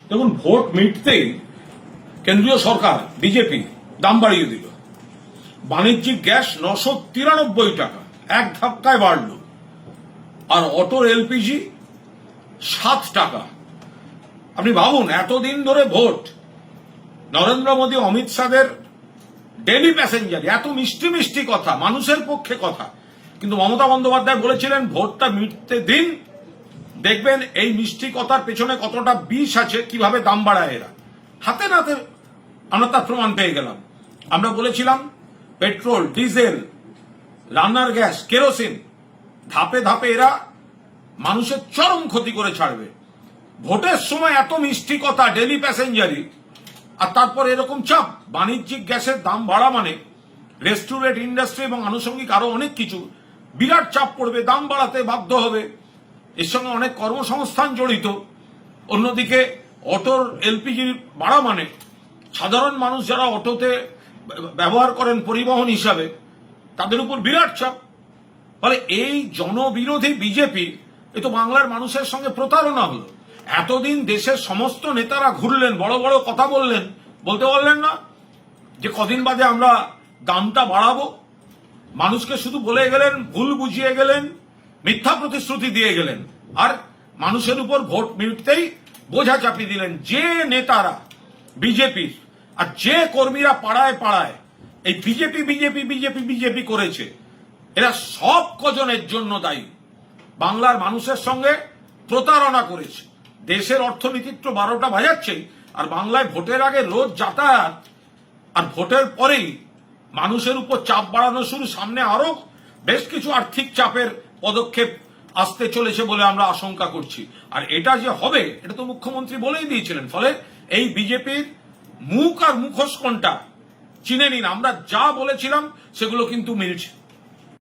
দেখুন, ভোট মিটতেই কেন্দ্রীয় সরকার বিজেপি দাম বাড়িয়ে দিল। বাণিজ্যিক গ্যাস 993 টাকা এক ধাক্কায় বাড়ল, আর অটোর এলপিজি 7 টাকা। আপনি ভাবুন, এতদিন ধরে ভোট, নরেন্দ্র মোদী অমিত শাহের ডেলি প্যাসেঞ্জার, এত মিষ্টি মিষ্টি কথা, মানুষের পক্ষে কথা, কিন্তু মমতা বন্দ্যোপাধ্যায় বলেছিলেন ভোটটা মিটতে দিন, দেখবেন এই মিষ্টি কথার পেছনে কতটা বিষ আছে, কিভাবে দাম বাড়ায় এরা। হাতে নাতে আমরা তার প্রমাণ পেয়ে গেলাম। আমরা বলেছিলাম পেট্রোল, ডিজেল, রান্নার গ্যাস, কেরোসিন, ধাপে ধাপে এরা মানুষের চরম ক্ষতি করে ছাড়বে। ভোটের সময় এত মিষ্টি কথা, ডেলি প্যাসেঞ্জারি, আর তারপর এরকম চাপ। বাণিজ্যিক গ্যাসের দাম বাড়া মানে রেস্টুরেন্ট ইন্ডাস্ট্রি এবং আনুষঙ্গিক আরো অনেক কিছু বিরাট চাপ পড়বে, দাম বাড়াতে বাধ্য হবে। এর সঙ্গে অনেক কর্মসংস্থান জড়িত। অন্যদিকে অটোর এলপিজি বাড়া মানে সাধারণ মানুষ যারা অটোতে ব্যবহার করেন পরিবহন হিসাবে, তাদের উপর বিরাট চাপ। ফলে এই জনবিরোধী বিজেপি, এ তো বাংলার মানুষের সঙ্গে প্রতারণা হলো। এতদিন দেশের সমস্ত নেতারা ঘুরলেন, বড় বড় কথা বললেন, বলতে পারলেন না যে কদিন বাদে আমরা দামটা বাড়াবো। মানুষকে শুধু বলে গেলেন, ভুল বুঝিয়ে গেলেন, মিথ্যা প্রতিশ্রুতি দিয়ে গেলেন, আর মানুষের উপর ভোট মিটতেই বোঝা চাপিয়ে দিলেন। যে নেতারা বিজেপির আর যে কর্মীরা পাড়ায় পাড়ায় এই বিজেপি বিজেপি বিজেপি বিজেপি করেছে, এরা সব কজনের জন্য দায়ী। বাংলার মানুষের সঙ্গে প্রতারণা করেছে, দেশের অর্থনীতির তো 12টা বাজাচ্ছেই, আর বাংলায় ভোটের আগে রোজ যাতায়াত, আর ভোটের পরেই মানুষের উপর চাপ বাড়ানো শুরু। সামনে আরো বেশ কিছু আর্থিক চাপের পদক্ষেপ আসতে চলেছে বলে আমরা আশঙ্কা করছি। আর এটা যে হবে, এটা তো মুখ্যমন্ত্রী বলেই দিয়েছিলেন। ফলে এই বিজেপির মুখ আর মুখোশ কোনটা চিনে নিন। আমরা যা বলেছিলাম সেগুলো কিন্তু মিলছে।